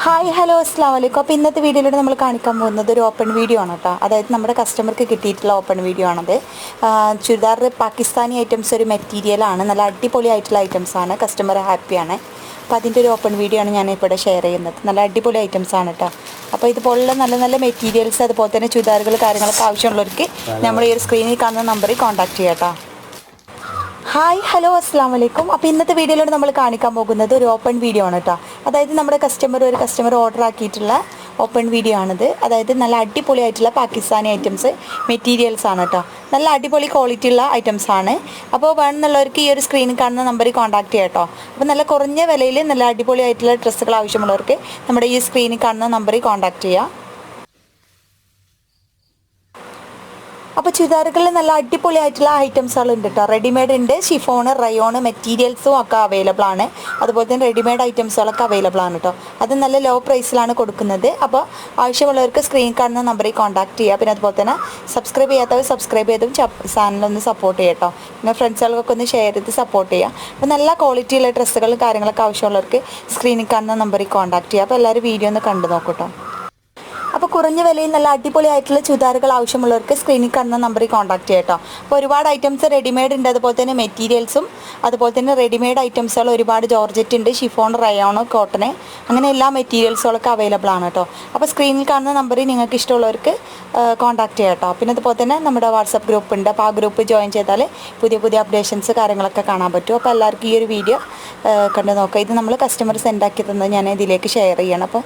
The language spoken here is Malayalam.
ഹായ് ഹലോ അസ്സാം വലൈക്കും. അപ്പോൾ ഇന്നത്തെ വീഡിയോയിലൂടെ നമ്മൾ കാണിക്കാൻ പോകുന്നത് ഒരു ഓപ്പൺ വീഡിയോ ആണ് കേട്ടോ. അതായത് നമ്മുടെ കസ്റ്റമർക്ക് കിട്ടിയിട്ടുള്ള ഓപ്പൺ വീഡിയോ ആണത്. ചുരിദാർ പാകിസ്ഥാനി ഐറ്റംസ് ഒരു മെറ്റീരിയലാണ്, നല്ല അടിപൊളി ആയിട്ടുള്ള ഐറ്റംസാണ്, കസ്റ്റമർ ഹാപ്പിയാണ്. അപ്പോൾ അതിൻ്റെ ഒരു ഓപ്പൺ വീഡിയോ ആണ് ഞാനിവിടെ ഷെയർ ചെയ്യുന്നത്. നല്ല അടിപൊളി ഐറ്റംസ് ആണ് കേട്ടോ. അപ്പോൾ ഇതുപോലുള്ള നല്ല നല്ല മെറ്റീരിയൽസ് അതുപോലെ തന്നെ ചുരിദാറുകൾ കാര്യങ്ങളൊക്കെ ആവശ്യമുള്ളവർക്ക് നമ്മൾ ഈ ഒരു സ്ക്രീനിൽ കാണുന്ന നമ്പറിൽ കോൺടാക്ട് ചെയ്യാം കേട്ടോ. ഹായ് ഹലോ അസ്സാം വലൈക്കും. അപ്പോൾ ഇന്നത്തെ വീഡിയോയിലൂടെ നമ്മൾ കാണിക്കാൻ പോകുന്നത് ഒരു ഓപ്പൺ വീഡിയോ ആണ് കേട്ടോ. അതായത് നമ്മുടെ കസ്റ്റമർ ഓർഡർ ആക്കിയിട്ടുള്ള ഓപ്പൺ വീഡിയോ ആണിത്. അതായത് നല്ല അടിപൊളി ആയിട്ടുള്ള പാകിസ്ഥാനി ഐറ്റംസ് മെറ്റീരിയൽസ് ആണ് കേട്ടോ. നല്ല അടിപൊളി ക്വാളിറ്റി ഉള്ള ഐറ്റംസ് ആണ്. അപ്പോൾ വേണമെന്നുള്ളവർക്ക് ഈ ഒരു സ്ക്രീനിൽ കാണുന്ന നമ്പറിൽ കോൺടാക്ട് ചെയ്യാം കേട്ടോ. അപ്പോൾ നല്ല കുറഞ്ഞ വിലയിൽ നല്ല അടിപൊളി ആയിട്ടുള്ള ഡ്രസ്സുകൾ ആവശ്യമുള്ളവർക്ക് നമ്മുടെ ഈ സ്ക്രീനിൽ കാണുന്ന നമ്പറിൽ കോൺടാക്ട് ചെയ്യാം. അപ്പോൾ ചുരിദാറുകളിൽ നല്ല അടിപൊളി ആയിട്ടുള്ള ഐറ്റംസുകൾ ഉണ്ട് കേട്ടോ. റെഡിമെയ്ഡ് ഉണ്ട്, ഷിഫോണ്, റയോണ് മെറ്റീരിയൽസും ഒക്കെ അവൈലബിൾ ആണ്. അതുപോലെ തന്നെ റെഡിമെയ്ഡ് ഐറ്റംസുകളൊക്കെ അവൈലബിൾ ആണ് കേട്ടോ. അത് നല്ല ലോ പ്രൈസിലാണ് കൊടുക്കുന്നത്. അപ്പോൾ ആവശ്യമുള്ളവർക്ക് സ്ക്രീൻ കാണുന്ന നമ്പറിൽ കോൺടാക്ട് ചെയ്യുക. പിന്നെ അതുപോലെ തന്നെ സബ്സ്ക്രൈബ് ചെയ്യാത്തവർ സബ്സ്ക്രൈബ് ചെയ്തും ചാനലൊന്ന് സപ്പോർട്ട് ചെയ്യുക കേട്ടോ. പിന്നെ ഫ്രണ്ട്സുകൾക്കൊക്കെ ഒന്ന് ഷെയർ ചെയ്ത് സപ്പോർട്ട് ചെയ്യുക. അപ്പോൾ നല്ല ക്വാളിറ്റിയുള്ള ഡ്രസ്സുകളും കാര്യങ്ങളൊക്കെ ആവശ്യമുള്ളവർക്ക് സ്ക്രീനിൽ കാണുന്ന നമ്പറിൽ കോൺടാക്ട് ചെയ്യുക. അപ്പോൾ എല്ലാവരും വീഡിയോ ഒന്ന് കണ്ടു നോക്കട്ടോ. അപ്പോൾ കുറഞ്ഞ വിലയിൽ നല്ല അടിപൊളി ആയിട്ടുള്ള ചുരിദാറുകൾ ആവശ്യമുള്ളവർക്ക് സ്ക്രീനിൽ കാണുന്ന നമ്പറിൽ കോൺടാക്ട് ചെയ്യാം കേട്ടോ. അപ്പോൾ ഒരുപാട് ഐറ്റംസ് റെഡിമെയ്ഡ് ഉണ്ട്, അതുപോലെ തന്നെ മെറ്റീരിയൽസും അതുപോലെ തന്നെ റെഡിമെയ്ഡ് ഐറ്റംസുകൾ ഒരുപാട് ജോർജറ്റ് ഉണ്ട്, ഷിഫോൺ, റയോൺ, കോട്ടൺ, അങ്ങനെ എല്ലാ മെറ്റീരിയൽസുകളൊക്കെ അവൈലബിൾ ആണ് കേട്ടോ. അപ്പോൾ സ്ക്രീനിൽ കാണുന്ന നമ്പറിൽ നിങ്ങൾക്ക് ഇഷ്ടമുള്ളവർക്ക് കോൺടാക്ട് ചെയ്യാം കേട്ടോ. പിന്നെ അതുപോലെ തന്നെ നമ്മുടെ വാട്സപ്പ് ഗ്രൂപ്പ് ഉണ്ട്. അപ്പോൾ ആ ഗ്രൂപ്പ് ജോയിൻ ചെയ്താൽ പുതിയ പുതിയ അപ്ഡേഷൻസ് കാര്യങ്ങളൊക്കെ കാണാൻ പറ്റും. അപ്പോൾ എല്ലാവർക്കും ഈ ഒരു വീഡിയോ കണ്ടു നോക്കുക. ഇത് നമ്മൾ കസ്റ്റമർ സെൻഡ് ആക്കി തന്നത് ഞാൻ ഇതിലേക്ക് ഷെയർ ചെയ്യണം. അപ്പോൾ